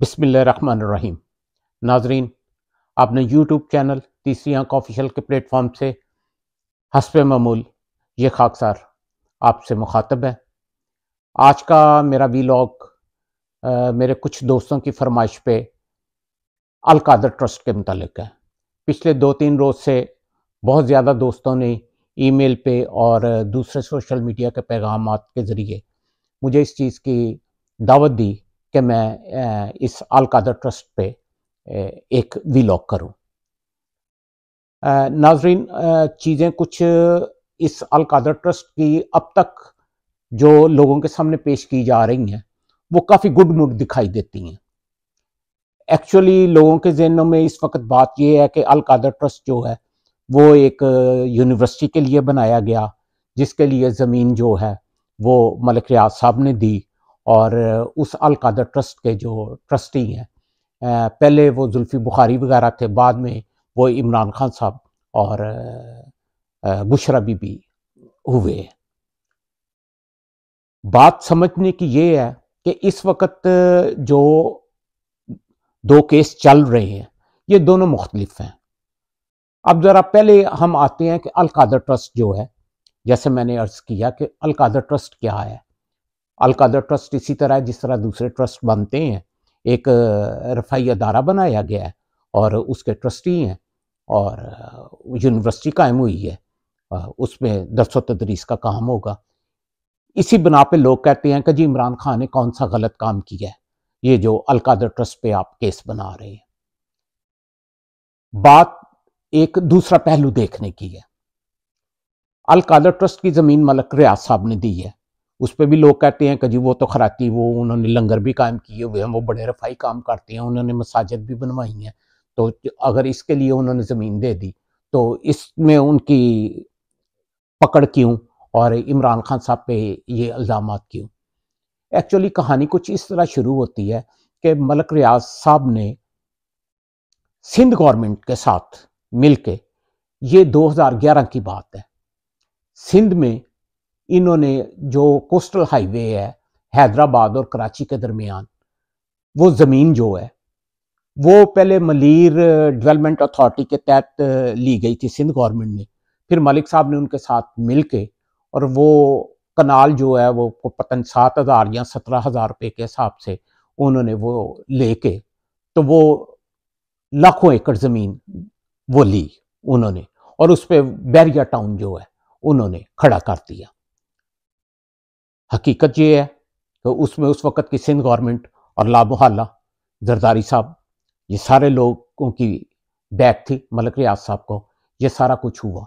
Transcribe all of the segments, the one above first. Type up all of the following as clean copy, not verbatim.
बिस्मिल्लाहिर्रहमानिर्रहीम। नाजरीन, आपने यूट्यूब चैनल तीसरी आंख ऑफिशियल के प्लेटफॉर्म से हस्ब मामूल ये खाकसार आपसे मुखातब है। आज का मेरा वीलॉग मेरे कुछ दोस्तों की फरमाइश पे अल कादर ट्रस्ट के मुतालिक है। पिछले 2-3 रोज़ से बहुत ज़्यादा दोस्तों ने ईमेल पे और दूसरे सोशल मीडिया के पैगामात के ज़रिए मुझे इस चीज़ की दावत दी कि मैं इस अल कादर ट्रस्ट पे एक वीलॉग करूं। नाजरीन, चीज़ें कुछ इस अल कादर ट्रस्ट की अब तक जो लोगों के सामने पेश की जा रही हैं वो काफ़ी गुड मुड दिखाई देती हैं। एक्चुअली लोगों के ज़हनों में इस वक्त बात यह है कि अल कादर ट्रस्ट जो है वो एक यूनिवर्सिटी के लिए बनाया गया, जिसके लिए ज़मीन जो है वो मलिक रियाज साहब ने दी। और उस अल कादर ट्रस्ट के जो ट्रस्टी हैं, पहले वो जुल्फी बुखारी वगैरह थे, बाद में वो इमरान खान साहब और बुशरा बीबी हुए। बात समझने की ये है कि इस वक्त जो 2 केस चल रहे हैं ये दोनों मुख्तलिफ हैं। अब ज़रा पहले हम आते हैं कि अल कादर ट्रस्ट जो है, जैसे मैंने अर्ज किया कि अल कादर ट्रस्ट क्या है। अल कादर ट्रस्ट इसी तरह जिस तरह दूसरे ट्रस्ट बनते हैं, एक रफ़ाई अदारा बनाया गया है और उसके ट्रस्टी हैं और यूनिवर्सिटी कायम हुई है, उसमें दर्स व तदरीस का काम होगा। इसी बना पे लोग कहते हैं कि जी इमरान खान ने कौन सा गलत काम किया है, ये जो अल कादर ट्रस्ट पे आप केस बना रहे हैं। बात एक दूसरा पहलू देखने की है। अल कादर ट्रस्ट की ज़मीन मलिक रियाज साहब ने दी है, उस पर भी लोग कहते हैं कि जी वो तो खराती, वो उन्होंने लंगर भी कायम किए हुए हैं, वो बड़े रफाई काम करते हैं, उन्होंने मसाजिद भी बनवाई हैं, तो अगर इसके लिए उन्होंने ज़मीन दे दी तो इसमें उनकी पकड़ क्यों और इमरान खान साहब पे ये इल्ज़ामात क्यों। एक्चुअली कहानी कुछ इस तरह शुरू होती है कि मलिक रियाज साहब ने सिंध गवर्नमेंट के साथ मिलके, ये 2011 की बात है, सिंध में इन्होंने जो कोस्टल हाईवे है हैदराबाद और कराची के दरमियान, वो ज़मीन जो है वो पहले मलीर डेवलपमेंट अथॉरिटी के तहत ली गई थी सिंध गवर्नमेंट ने। फिर मलिक साहब ने उनके साथ मिलके और वो कनाल जो है वो पता नहीं 7,000 या 17,000 रुपये के हिसाब से उन्होंने वो लेके, तो वो लाखों एकड़ ज़मीन वो ली उन्होंने और उस पर बैरिया टाउन जो है उन्होंने खड़ा कर दिया। हकीकत ये है तो उसमें उस वक़्त की सिंध गवर्नमेंट और लामोहल्ला जरदारी साहब, ये सारे लोगों की बैक थी मलिक रियाज साहब को, ये सारा कुछ हुआ।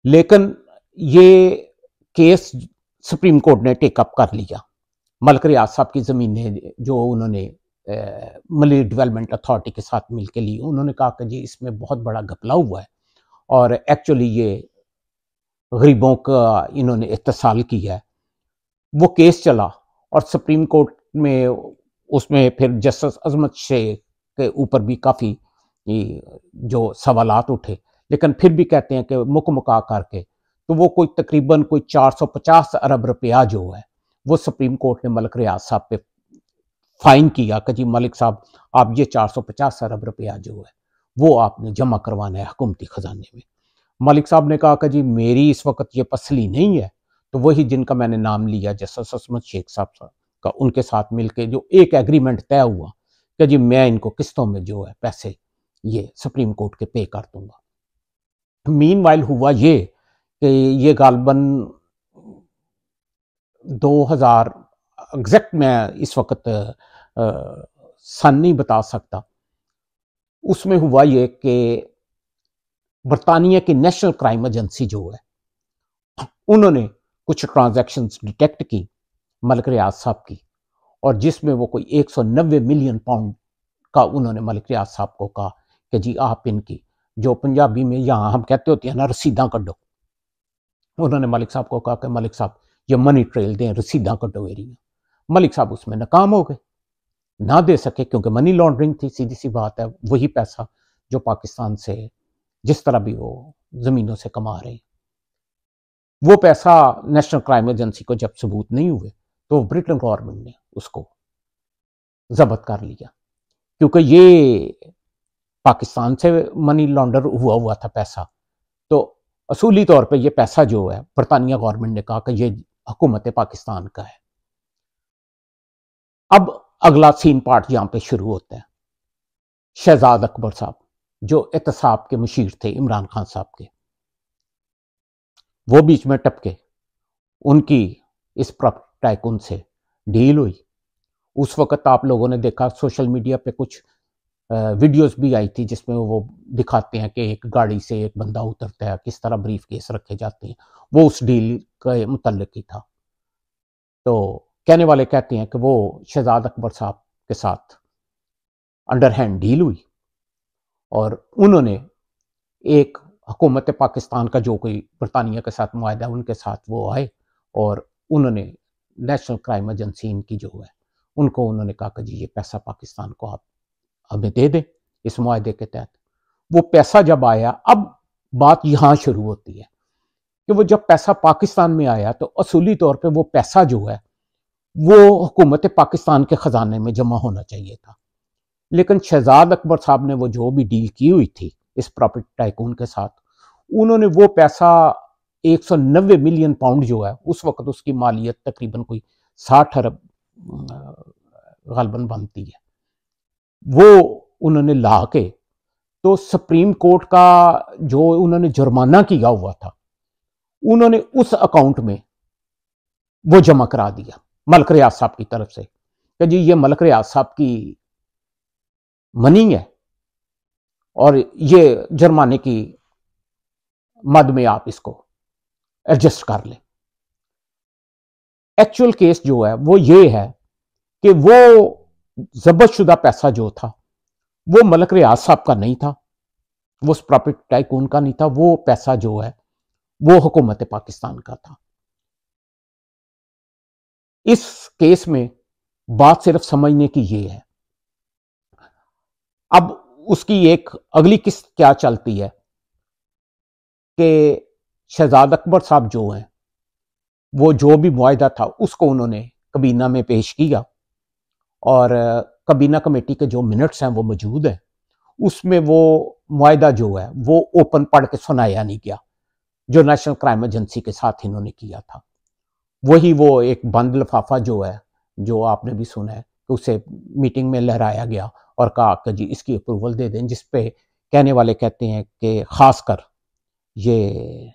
लेकिन ये केस सुप्रीम कोर्ट ने टेकअप कर लिया। मलिक रियाज साहब की ज़मीनें जो उन्होंने मलीर डेवलपमेंट अथॉरिटी के साथ मिलकर ली, उन्होंने कहा कि जी इसमें बहुत बड़ा घपला हुआ है और एक्चुअली ये गरीबों का इन्होंने इत्तेसाल किया है। वो केस चला और सुप्रीम कोर्ट में उसमें फिर जस्टिस अजमत शेख के ऊपर भी काफ़ी जो सवालात उठे, लेकिन फिर भी कहते हैं कि मुका करके तो वो कोई तकरीबन कोई 450 अरब रुपया जो है वो सुप्रीम कोर्ट ने मलिक रियाज साहब पे फाइन किया कि जी मलिक साहब आप ये 450 अरब रुपया जो है वो आपने जमा करवाना है हुकूमती खजाने में। मलिक साहब ने कहा कि जी मेरी इस वक्त ये पसली नहीं है, तो वही जिनका मैंने नाम लिया जस्टिस अजमत शेख साहब का, उनके साथ मिलके जो एक एग्रीमेंट तय हुआ कि जी मैं इनको किस्तों में जो है पैसे ये सुप्रीम कोर्ट के पे कर दूंगा। मीनवाइल हुआ ये कि ये गालबन 2000, एग्जैक्ट मैं इस वक्त सन नहीं बता सकता, उसमें हुआ ये कि बरतानिया की नेशनल क्राइम एजेंसी जो है उन्होंने कुछ ट्रांजैक्शंस डिटेक्ट की मलिक रियाज साहब की, और जिसमें वो कोई 190 मिलियन पाउंड का उन्होंने मलिक रियाज साहब को कहा कि जी आप इनकी, जो पंजाबी में यहाँ हम कहते होते हैं ना, रसीदा कड्डो। उन्होंने मलिक साहब को कहा कि मलिक साहब ये मनी ट्रेल दें, रसीदा कड्डो एरिया। मलिक साहब उसमें नाकाम हो गए, ना दे सके, क्योंकि मनी लॉन्ड्रिंग थी, सीधी सी बात है। वही पैसा जो पाकिस्तान से जिस तरह भी वो जमीनों से कमा रहे, वो पैसा नेशनल क्राइम एजेंसी को जब सबूत नहीं हुए तो ब्रिटेन गवर्नमेंट ने उसको जब्त कर लिया, क्योंकि ये पाकिस्तान से मनी लॉन्डर हुआ था पैसा। तो असूली तौर पे ये पैसा जो है बरतानिया गवर्नमेंट ने कहा कि ये हुकूमत पाकिस्तान का है। अब अगला सीन पार्ट यहां पे शुरू होता है। शहजाद अकबर साहब जो एहतसाब के मुशीर थे इमरान खान साहब के, वो बीच में टपके, उनकी इस प्रॉपर्टी टाइकून से डील हुई। उस वक्त आप लोगों ने देखा सोशल मीडिया पे कुछ वीडियोस भी आई थी जिसमें वो दिखाते हैं कि एक गाड़ी से एक बंदा उतरता है, किस तरह ब्रीफ केस रखे जाते हैं, वो उस डील के मुतल्लिक ही था। तो कहने वाले कहते हैं कि वो शहजाद अकबर साहब के साथ अंडर हैंड डील हुई और उन्होंने एक हुकूमत पाकिस्तान का जो कोई बरतानिया के साथ मुआहदा है उनके साथ वो आए और उन्होंने नेशनल क्राइम एजेंसी इनकी जो है उनको उन्होंने कहा कि जी ये पैसा पाकिस्तान को आप हमें दे दें इस मुआहदे के तहत। वो पैसा जब आया, अब बात यहां शुरू होती है कि वो जब पैसा पाकिस्तान में आया तो असूली तौर पे वो पैसा जो है वो हुकूमत पाकिस्तान के खजाने में जमा होना चाहिए था। लेकिन शहजाद अकबर साहब ने वो जो भी डील की हुई थी इस प्रॉपर्टी टाइकून के साथ, उन्होंने वो पैसा 190 मिलियन पाउंड जो है, उस वक्त उसकी मालियत तकरीबन कोई 60 अरब गलबन बनती है, वो उन्होंने ला के तो सुप्रीम कोर्ट का जो उन्होंने जुर्माना किया हुआ था उन्होंने उस अकाउंट में वो जमा करा दिया मलिक रियाज साहब की तरफ से कि जी ये मलिक रियाज साहब की मनी है और ये जुर्माने की मद में आप इसको एडजस्ट कर लें। एक्चुअल केस जो है वो ये है कि वो जब्तशुदा पैसा जो था वो मलिक रियाज साहब का नहीं था, वो उस प्रॉपर्टी टाइकून का नहीं था, वो पैसा जो है वो हुकूमत पाकिस्तान का था। इस केस में बात सिर्फ समझने की ये है। अब उसकी एक अगली किस्त क्या चलती है कि शहजाद अकबर साहब जो हैं वो जो भी मुआहदा था उसको उन्होंने कबीना में पेश किया और कबीना कमेटी के जो मिनट्स हैं वो मौजूद हैं, उसमें वो मुआहदा जो है वो ओपन पढ़ के सुनाया नहीं गया जो नेशनल क्राइम एजेंसी के साथ इन्होंने किया था। वही वो एक बंद लिफाफा जो है, जो आपने भी सुना है कि उसे मीटिंग में लहराया गया और कहा कि जी इसकी अप्रूवल दे दें, जिसपे कहने वाले कहते हैं कि खासकर ये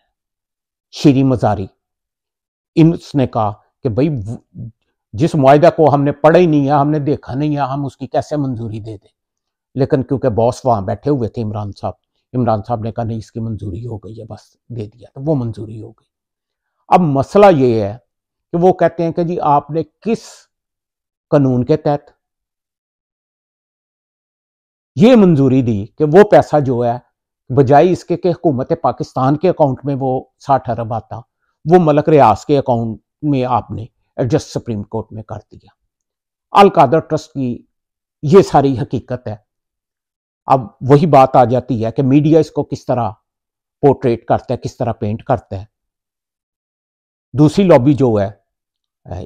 शीरी मजारी इसने कहा कि भाई जिस मुआहदा को हमने पढ़ा ही नहीं है, हमने देखा नहीं है, हम उसकी कैसे मंजूरी दे दें। लेकिन क्योंकि बॉस वहां बैठे हुए थे इमरान साहब ने कहा नहीं इसकी मंजूरी हो गई है, बस दे दिया, तो वो मंजूरी हो गई। अब मसला ये है कि वो कहते हैं कि जी आपने किस कानून के तहत ये मंजूरी दी कि वो पैसा जो है बजाय इसके कि हुकूमत पाकिस्तान के अकाउंट में वो 60 अरब आता, वो मलिक रियाज के अकाउंट में आपने एडजस्ट सुप्रीम कोर्ट में कर दिया। अल कादर ट्रस्ट की ये सारी हकीकत है। अब वही बात आ जाती है कि मीडिया इसको किस तरह पोर्ट्रेट करता है, किस तरह पेंट करता है। दूसरी लॉबी जो है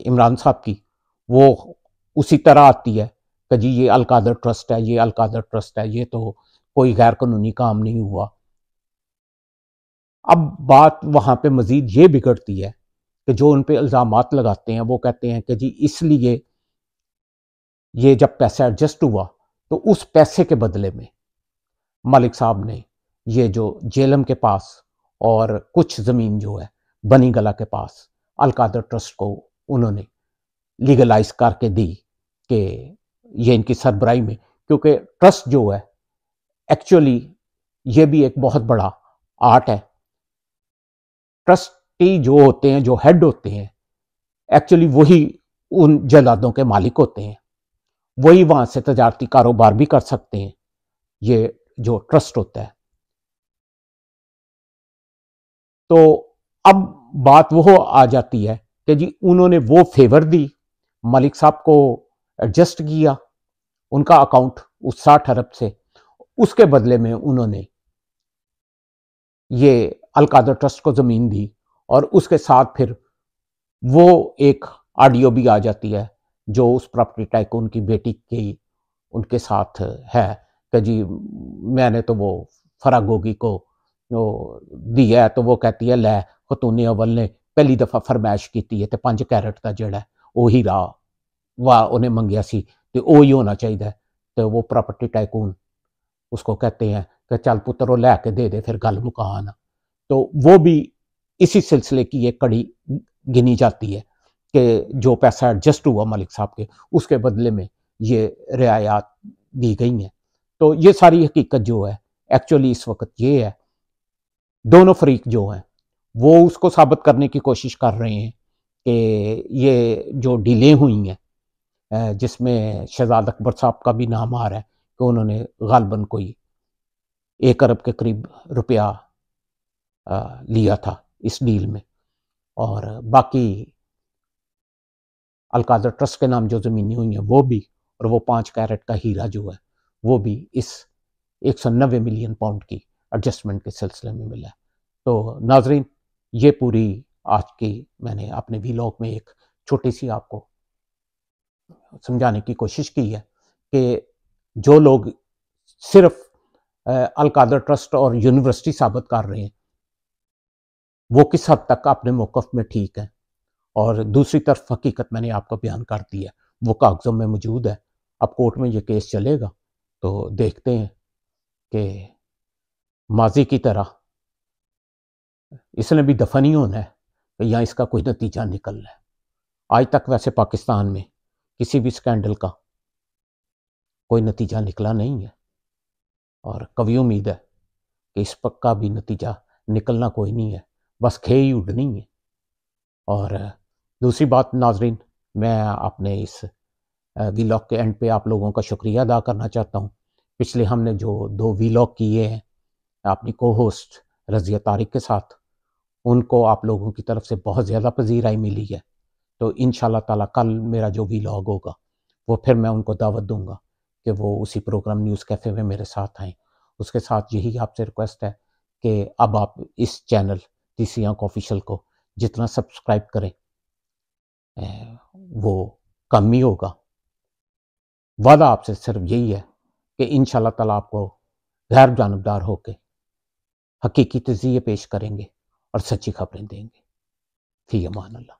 इमरान साहब की, वो उसी तरह आती है कि जी ये अल कादर ट्रस्ट है, ये अल कादर ट्रस्ट है, ये तो कोई गैर कानूनी काम नहीं हुआ। अब बात वहां पे मजीद ये बिगड़ती है कि जो उन पे इल्जामात लगाते हैं वो कहते हैं कि जी इसलिए ये जब पैसा एडजस्ट हुआ तो उस पैसे के बदले में मलिक साहब ने ये जो जेलम के पास और कुछ ज़मीन जो है बनी गला के पास अल कादर ट्रस्ट को उन्होंने लीगलाइज करके दी कि ये इनकी सरबराही में, क्योंकि ट्रस्ट जो है एक्चुअली ये भी एक बहुत बड़ा आर्ट है। ट्रस्टी जो होते हैं, जो हेड होते हैं, एक्चुअली वही उन जायदादों के मालिक होते हैं, वही वहां से तजारती कारोबार भी कर सकते हैं, ये जो ट्रस्ट होता है। तो अब बात वो आ जाती है कि जी उन्होंने वो फेवर दी, मलिक साहब को एडजस्ट किया उनका अकाउंट उस 60 अरब से, उसके बदले में उन्होंने ये अल कादर ट्रस्ट को जमीन दी और उसके साथ फिर वो एक ऑडियो भी आ जाती है जो उस प्रॉपर्टी टाइकून की बेटी की उनके साथ है कि जी मैंने तो वो फरागोगी को वो दिया है, तो वो कहती है लै खतूनी अव्वल ने पहली दफ़ा फरमाइश की है तो 5 कैरेट का जड़ा वो हीरा वाह उन्हें मंगया सी तो वो ही होना चाहिए। तो वो प्रॉपर्टी टाइकून उसको कहते हैं कि चल पुत्र वो लैके दे दे फिर गल मुका आना। तो वो भी इसी सिलसिले की एक कड़ी गिनी जाती है कि जो पैसा एडजस्ट हुआ मलिक साहब के उसके बदले में ये रियायत दी गई हैं। तो ये सारी हकीकत जो है एक्चुअली इस वक्त ये है, दोनों फरीक जो हैं वो उसको साबित करने की कोशिश कर रहे हैं कि ये जो डीलें हुई हैं जिसमें शहजाद अकबर साहब का भी नाम आ रहा है कि उन्होंने गालबन कोई 1 अरब के करीब रुपया लिया था इस डील में। और बाकी अलकादर ट्रस्ट के नाम जो ज़मीनें हुई हैं वो भी, और वो 5 कैरेट का हीरा जो है वो भी इस 190 मिलियन पाउंड की एडजस्टमेंट के सिलसिले में मिला है। तो नाजरीन, ये पूरी आज की मैंने अपने व्लॉग में एक छोटी सी आपको समझाने की कोशिश की है कि जो लोग सिर्फ अलकादर ट्रस्ट और यूनिवर्सिटी साबित कर रहे हैं वो किस हद तक अपने मौक़िफ़ में ठीक है, और दूसरी तरफ हकीकत मैंने आपको बयान कर दी है, वो कागज़ों में मौजूद है। अब कोर्ट में ये केस चलेगा तो देखते हैं कि माजी की तरह इसने भी दफन ही होना है या इसका कोई नतीजा निकलना है। आज तक वैसे पाकिस्तान में किसी भी स्कैंडल का कोई नतीजा निकला नहीं है, और कभी उम्मीद है कि इस पक्का भी नतीजा निकलना कोई नहीं है, बस खे ही उड़नी है। और दूसरी बात नाजरीन, मैं अपने इस व्लॉग के एंड पे आप लोगों का शुक्रिया अदा करना चाहता हूँ। पिछले हमने जो 2 व्लॉग किए हैं अपनी को होस्ट रज़िया तारिक के साथ, उनको आप लोगों की तरफ से बहुत ज़्यादा पज़ीराई मिली है। तो इंशाल्लाह ताला कल मेरा जो व्लॉग होगा वो फिर मैं उनको दावत दूंगा कि वो उसी प्रोग्राम न्यूज़ कैफ़े में मेरे साथ आएँ। उसके साथ यही आपसे रिक्वेस्ट है कि अब आप इस चैनल तीसरी आंख ऑफिशियल को जितना सब्सक्राइब करें वो कम ही होगा। वादा आपसे सिर्फ यही है कि इंशाल्लाह ताला आपको गैर जानबदार होके हकीकी तज़किये पेश करेंगे और सच्ची खबरें देंगे। फ़ी अमान अल्लाह।